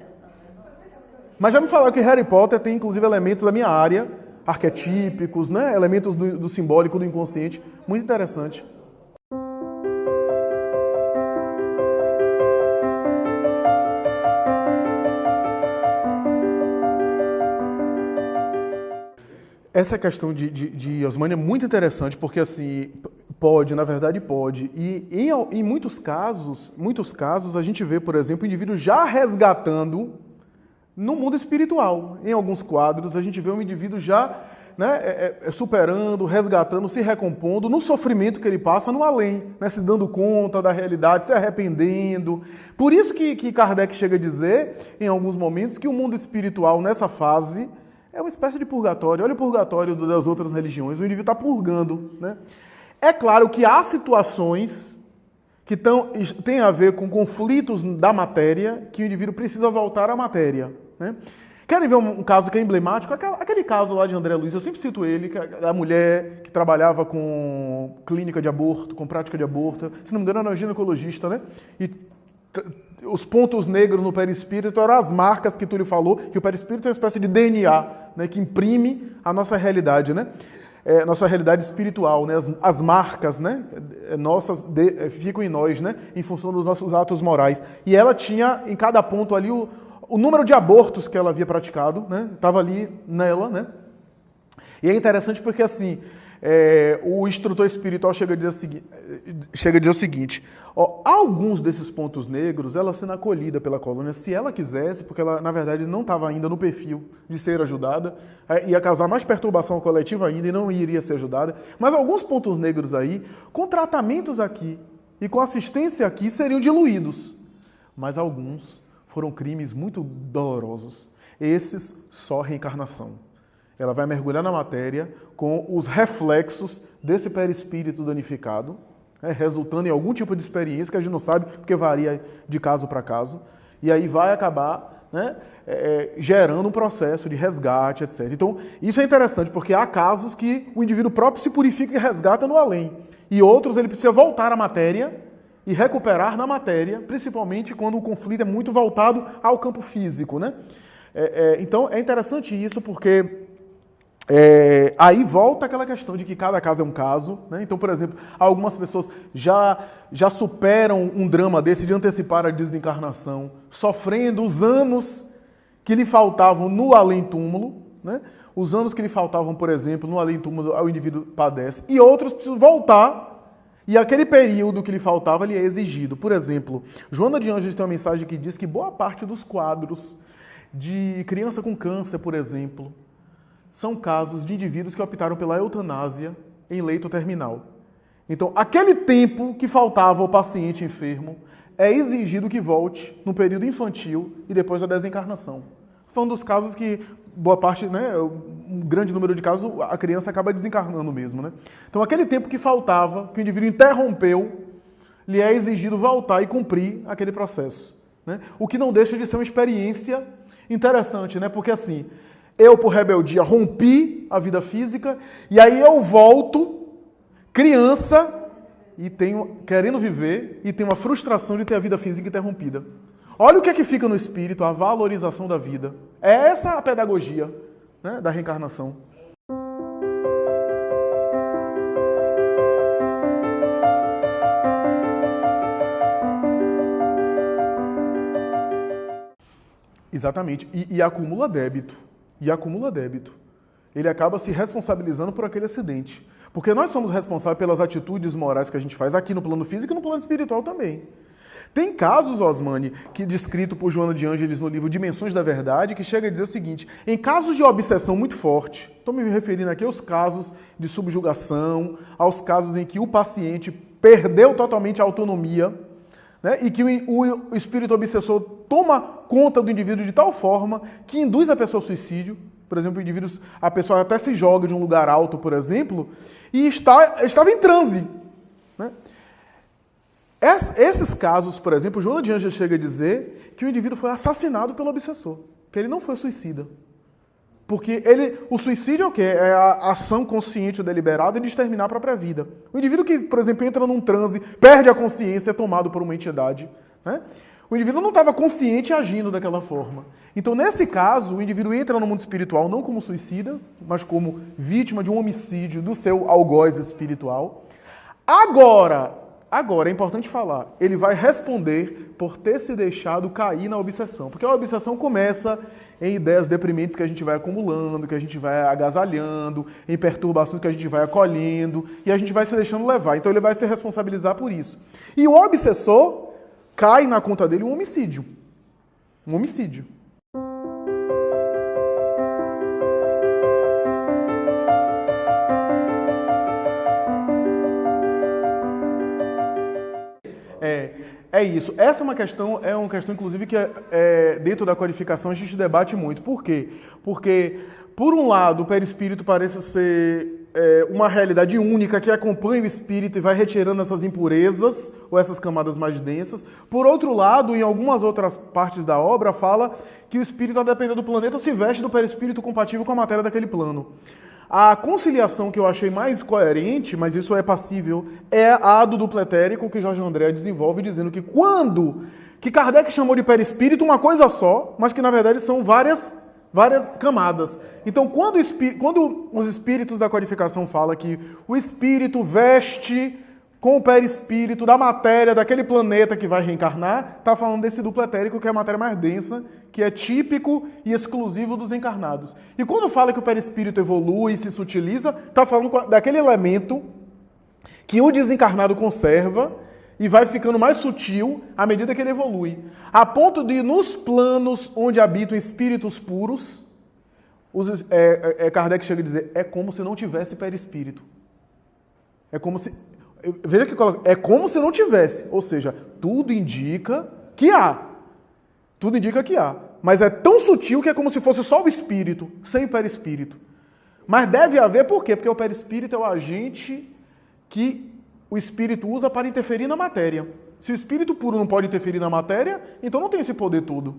Mas já me falaram que Harry Potter tem, inclusive, elementos da minha área, arquetípicos, né? Elementos do simbólico, do inconsciente. Muito interessante. Essa questão de Osmani é muito interessante, porque assim, na verdade pode. E em muitos casos, a gente vê, por exemplo, o indivíduo já resgatando no mundo espiritual. Em alguns quadros, a gente vê um indivíduo já, né, superando, resgatando, se recompondo no sofrimento que ele passa no além, né, se dando conta da realidade, se arrependendo. Por isso que Kardec chega a dizer, em alguns momentos, que o mundo espiritual, nessa fase, é uma espécie de purgatório. Olha o purgatório das outras religiões, o indivíduo está purgando, né? É claro que há situações que têm a ver com conflitos da matéria, que o indivíduo precisa voltar à matéria, né? Querem ver um caso que é emblemático? Aquele caso lá de André Luiz, eu sempre cito ele, a mulher que trabalhava com clínica de aborto, com prática de aborto, se não me engano era uma ginecologista, né? E os pontos negros no perispírito eram as marcas que Túlio falou, que o perispírito é uma espécie de DNA, né, que imprime a nossa realidade, né? Nossa realidade espiritual, né? As marcas, né, nossas ficam em nós, né, em função dos nossos atos morais. E ela tinha em cada ponto ali o número de abortos que ela havia praticado, né, estava ali nela, né? E é interessante porque assim, o instrutor espiritual chega a dizer o seguinte: alguns desses pontos negros, ela sendo acolhida pela colônia, se ela quisesse, porque ela, na verdade, não estava ainda no perfil de ser ajudada, ia causar mais perturbação coletiva ainda e não iria ser ajudada. Mas alguns pontos negros aí, com tratamentos aqui e com assistência aqui, seriam diluídos. Mas alguns foram crimes muito dolorosos. Esses, só reencarnação. Ela vai mergulhar na matéria com os reflexos desse perispírito danificado, resultando em algum tipo de experiência que a gente não sabe, porque varia de caso para caso, e aí vai acabar, né, gerando um processo de resgate, etc. Então, isso é interessante, porque há casos que o indivíduo próprio se purifica e resgata no além, e outros ele precisa voltar à matéria e recuperar na matéria, principalmente quando o conflito é muito voltado ao campo físico, né? Então, é interessante isso, porque aí volta aquela questão de que cada caso é um caso, né? Então, por exemplo, algumas pessoas já superam um drama desse de antecipar a desencarnação, sofrendo os anos que lhe faltavam no além-túmulo, né? Os anos que lhe faltavam, por exemplo, no além-túmulo, o indivíduo padece, e outros precisam voltar, e aquele período que lhe faltava lhe é exigido. Por exemplo, Joana de Ângeles tem uma mensagem que diz que boa parte dos quadros de criança com câncer, por exemplo, são casos de indivíduos que optaram pela eutanásia em leito terminal. Então, aquele tempo que faltava ao paciente enfermo é exigido que volte no período infantil e depois da desencarnação. Foi um dos casos que, boa parte, né, um grande número de casos, a criança acaba desencarnando mesmo, né? Então, aquele tempo que faltava, que o indivíduo interrompeu, lhe é exigido voltar e cumprir aquele processo, né? O que não deixa de ser uma experiência interessante, né? Porque assim, eu, por rebeldia, rompi a vida física, e aí eu volto, criança, e querendo viver, e tenho uma frustração de ter a vida física interrompida. Olha o que é que fica no espírito, a valorização da vida. É essa a pedagogia, né, da reencarnação. Exatamente. E acumula débito. E acumula débito. Ele acaba se responsabilizando por aquele acidente. Porque nós somos responsáveis pelas atitudes morais que a gente faz aqui no plano físico e no plano espiritual também. Tem casos, Osmani, que descrito por Joana de Ângeles no livro Dimensões da Verdade, que chega a dizer o seguinte: em casos de obsessão muito forte, estou me referindo aqui aos casos de subjugação, aos casos em que o paciente perdeu totalmente a autonomia, né, e que o espírito obsessor toma conta do indivíduo de tal forma que induz a pessoa ao suicídio. Por exemplo, a pessoa até se joga de um lugar alto, por exemplo, e estava em transe, né? Esses casos, por exemplo, Joana de Ângeles chega a dizer que o indivíduo foi assassinado pelo obsessor, que ele não foi suicida. Porque o suicídio é o quê? É a ação consciente ou deliberada de exterminar a própria vida. O indivíduo que, por exemplo, entra num transe, perde a consciência, é tomado por uma entidade, né? O indivíduo não estava consciente e agindo daquela forma. Então, nesse caso, o indivíduo entra no mundo espiritual não como suicida, mas como vítima de um homicídio do seu algoz espiritual. Agora, Agora, é importante falar, ele vai responder por ter se deixado cair na obsessão. Porque a obsessão começa em ideias deprimentes que a gente vai acumulando, que a gente vai agasalhando, em perturbações que a gente vai acolhendo, e a gente vai se deixando levar. Então ele vai se responsabilizar por isso. E o obsessor cai na conta dele um homicídio. Um homicídio. É isso. Essa é uma questão inclusive, que dentro da codificação a gente debate muito. Por quê? Porque, por um lado, o perispírito parece ser uma realidade única que acompanha o espírito e vai retirando essas impurezas ou essas camadas mais densas. Por outro lado, em algumas outras partes da obra, fala que o espírito, a depender do planeta, se veste do perispírito compatível com a matéria daquele plano. A conciliação que eu achei mais coerente, mas isso é passível, é a do duplo etérico que Jorge André desenvolve, dizendo que Kardec chamou de perispírito uma coisa só, mas que na verdade são várias camadas. Então, quando os espíritos da codificação falam que o espírito veste com o perispírito da matéria daquele planeta que vai reencarnar, está falando desse duplo etérico, que é a matéria mais densa, que é típico e exclusivo dos encarnados. E quando fala que o perispírito evolui e se sutiliza, está falando daquele elemento que o desencarnado conserva e vai ficando mais sutil à medida que ele evolui. A ponto de, nos planos onde habitam espíritos puros, Kardec chega a dizer, é como se não tivesse perispírito. É como se... Veja que coloca, é como se não tivesse. Ou seja, tudo indica que há. Tudo indica que há. Mas é tão sutil que é como se fosse só o espírito, sem o perispírito. Mas deve haver por quê? Porque o perispírito é o agente que o espírito usa para interferir na matéria. Se o espírito puro não pode interferir na matéria, então não tem esse poder todo.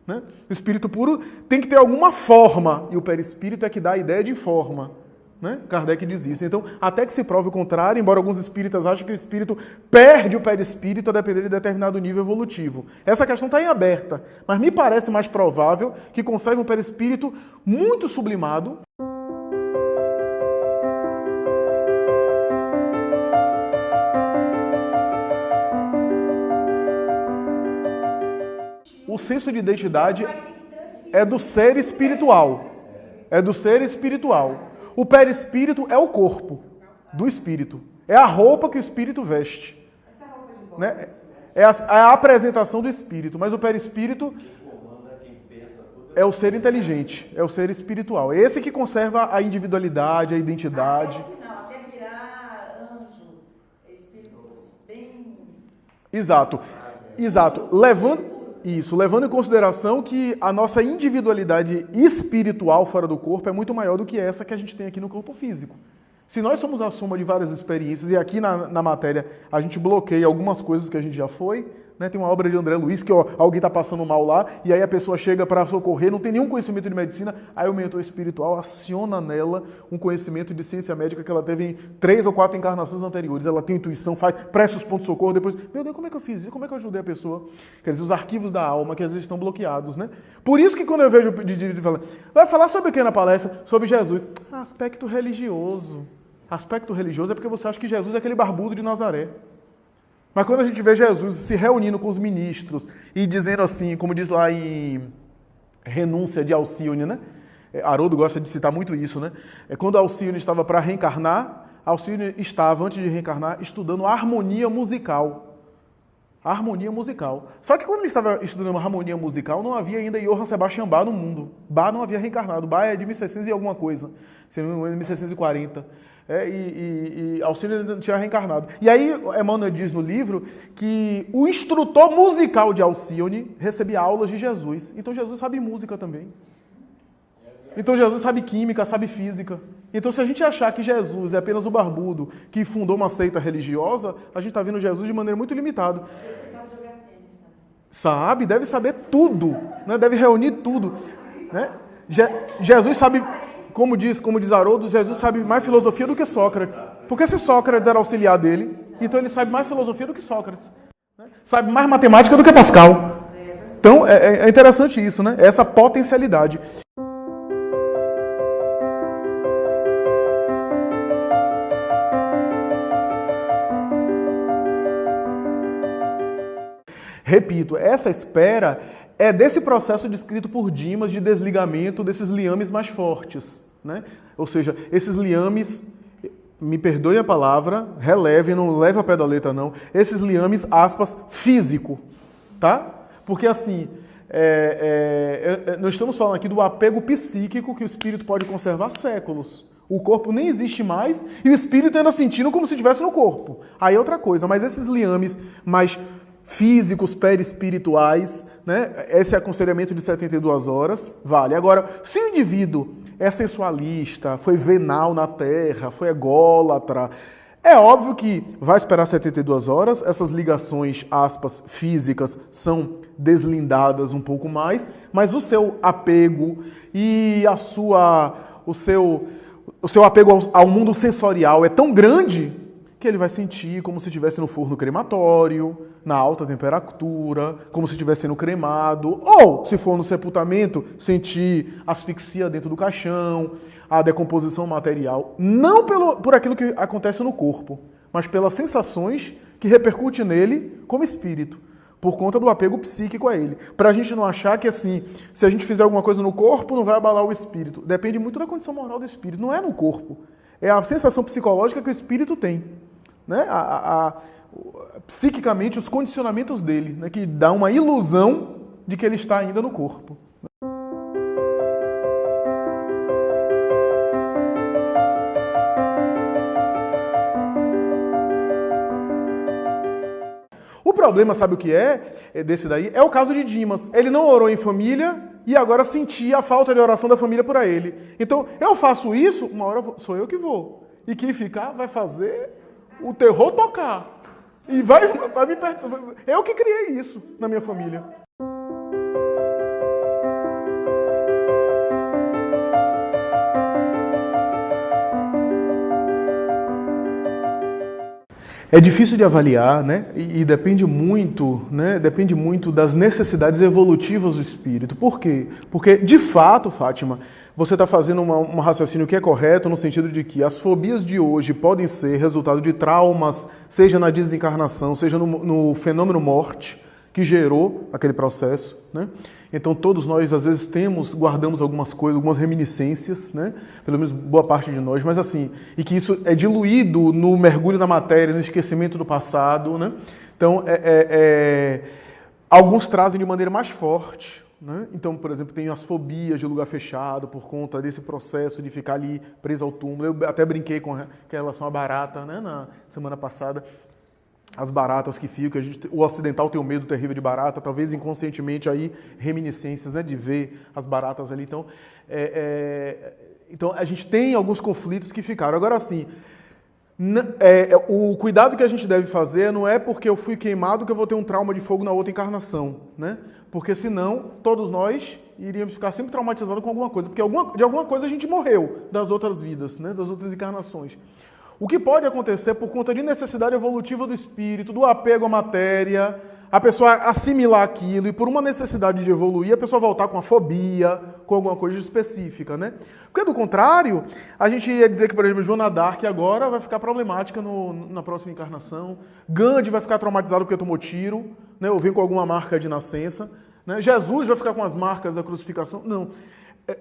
Né? O espírito puro tem que ter alguma forma, e o perispírito é que dá a ideia de forma. Né? Kardec diz isso. Então, até que se prove o contrário, embora alguns espíritas achem que o espírito perde o perispírito a depender de determinado nível evolutivo. Essa questão está em aberta, mas me parece mais provável que conserve um perispírito muito sublimado. O senso de identidade é do ser espiritual. É do ser espiritual. O perispírito é o corpo do espírito. É a roupa que o espírito veste. Né? É a apresentação do espírito. Mas o perispírito é o ser inteligente. É o ser espiritual. É esse que conserva a individualidade, a identidade. Até virar anjo, espírito bem... Exato. Levando em consideração que a nossa individualidade espiritual fora do corpo é muito maior do que essa que a gente tem aqui no corpo físico. Se nós somos a soma de várias experiências, e aqui na matéria a gente bloqueia algumas coisas que a gente já foi, né? Tem uma obra de André Luiz que alguém está passando mal lá, e aí a pessoa chega para socorrer, não tem nenhum conhecimento de medicina, aí o mentor espiritual aciona nela um conhecimento de ciência médica que ela teve em 3 ou 4 encarnações anteriores. Ela tem intuição, presta os pontos de socorro, depois, meu Deus, como é que eu fiz isso? Como é que eu ajudei a pessoa? Quer dizer, os arquivos da alma que às vezes estão bloqueados, né? Por isso que quando eu vejo de falar, vai falar sobre o que na palestra? Sobre Jesus. Aspecto religioso. Aspecto religioso é porque você acha que Jesus é aquele barbudo de Nazaré. Mas quando a gente vê Jesus se reunindo com os ministros e dizendo assim, como diz lá em Renúncia de Alcione, né? Haroldo gosta de citar muito isso, né? Quando Alcione estava para reencarnar, Alcione estava, antes de reencarnar, estudando harmonia musical. Harmonia musical. Só que quando ele estava estudando harmonia musical, não havia ainda Johann Sebastian Bach no mundo. Bach não havia reencarnado. Bach é de 1600 e alguma coisa. Se não me engano, 1640. E Alcione não tinha reencarnado. E aí, Emmanuel diz no livro que o instrutor musical de Alcione recebia aulas de Jesus. Então Jesus sabe música também. Então Jesus sabe química, sabe física. Então se a gente achar que Jesus é apenas o barbudo que fundou uma seita religiosa, a gente está vendo Jesus de maneira muito limitada. Sabe, deve saber tudo, né? Deve reunir tudo. Né? Jesus sabe... Como diz Haroldo, Jesus sabe mais filosofia do que Sócrates. Porque se Sócrates era auxiliar dele, então ele sabe mais filosofia do que Sócrates. Né? Sabe mais matemática do que Pascal. Então é interessante isso, né? Essa potencialidade. repito, essa espera é desse processo descrito por Dimas de desligamento desses liames mais fortes, né? Ou seja, esses liames, me perdoe a palavra, releve, não leve a pé da letra não, esses liames, aspas, físico, tá? Porque assim, nós estamos falando aqui do apego psíquico que o espírito pode conservar séculos. O corpo nem existe mais e o espírito ainda sentindo como se estivesse no corpo. Aí é outra coisa, mas esses liames mais físicos, perispirituais, né? Esse aconselhamento de 72 horas vale. Agora, se o indivíduo é sensualista, foi venal na terra, foi ególatra, é óbvio que vai esperar 72 horas, essas ligações, aspas, físicas são deslindadas um pouco mais, mas o seu apego e o seu apego ao mundo sensorial é tão grande que ele vai sentir como se estivesse no forno crematório, na alta temperatura, como se estivesse sendo cremado, ou, se for no sepultamento, sentir asfixia dentro do caixão, a decomposição material, não por aquilo que acontece no corpo, mas pelas sensações que repercutem nele como espírito, por conta do apego psíquico a ele. Para a gente não achar que, assim, se a gente fizer alguma coisa no corpo, não vai abalar o espírito. Depende muito da condição moral do espírito, não é no corpo. É a sensação psicológica que o espírito tem, né? Psiquicamente, os condicionamentos dele, né? Que dá uma ilusão de que ele está ainda no corpo. O problema, sabe o que desse daí? É o caso de Dimas. Ele não orou em família e agora sentia a falta de oração da família por ele. Então, eu faço isso, uma hora sou eu que vou. E quem ficar vai fazer o terror tocar. E vai me perturbar. Eu que criei isso na minha família. É difícil de avaliar, né? E depende muito, né? Depende muito das necessidades evolutivas do espírito. Por quê? Porque, de fato, Fátima, você está fazendo um raciocínio que é correto no sentido de que as fobias de hoje podem ser resultado de traumas, seja na desencarnação, seja no fenômeno morte, que gerou aquele processo, né? Então todos nós às vezes guardamos algumas coisas, algumas reminiscências, né? Pelo menos boa parte de nós, mas assim, e que isso é diluído no mergulho na matéria, no esquecimento do passado, né? Então, alguns trazem de maneira mais forte, né? Então, por exemplo, tem as fobias de lugar fechado por conta desse processo de ficar ali preso ao túmulo. Eu até brinquei com relação à barata, né? Na semana passada. As baratas que ficam, o ocidental tem um medo terrível de barata, talvez inconscientemente aí reminiscências, né, de ver as baratas ali. Então, então a gente tem alguns conflitos que ficaram. Agora, assim, o cuidado que a gente deve fazer não é porque eu fui queimado que eu vou ter um trauma de fogo na outra encarnação, né? Porque senão todos nós iríamos ficar sempre traumatizados com alguma coisa, porque de alguma coisa a gente morreu das outras vidas, né, das outras encarnações. O que pode acontecer por conta de necessidade evolutiva do espírito, do apego à matéria, a pessoa assimilar aquilo e por uma necessidade de evoluir, a pessoa voltar com a fobia, com alguma coisa específica, né? Porque do contrário, a gente ia dizer que, por exemplo, Joana d'Arc agora vai ficar problemática na próxima encarnação, Gandhi vai ficar traumatizado porque tomou tiro, né? Ou vem com alguma marca de nascença, né? Jesus vai ficar com as marcas da crucificação. Não.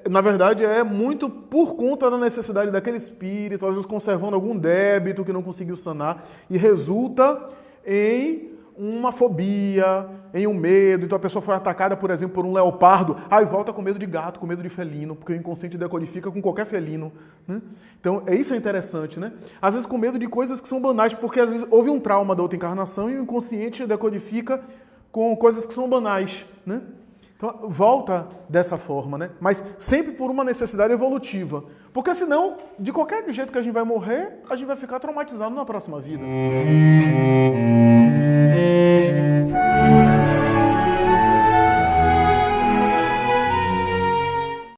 Na verdade, é muito por conta da necessidade daquele espírito, às vezes conservando algum débito que não conseguiu sanar, e resulta em uma fobia, em um medo. Então a pessoa foi atacada, por exemplo, por um leopardo, e volta com medo de gato, com medo de felino, porque o inconsciente decodifica com qualquer felino, né? Então, isso é interessante, né? Às vezes com medo de coisas que são banais, porque às vezes houve um trauma da outra encarnação e o inconsciente decodifica com coisas que são banais, né? Então, volta dessa forma, né? Mas sempre por uma necessidade evolutiva. Porque senão, de qualquer jeito que a gente vai morrer, a gente vai ficar traumatizado na próxima vida.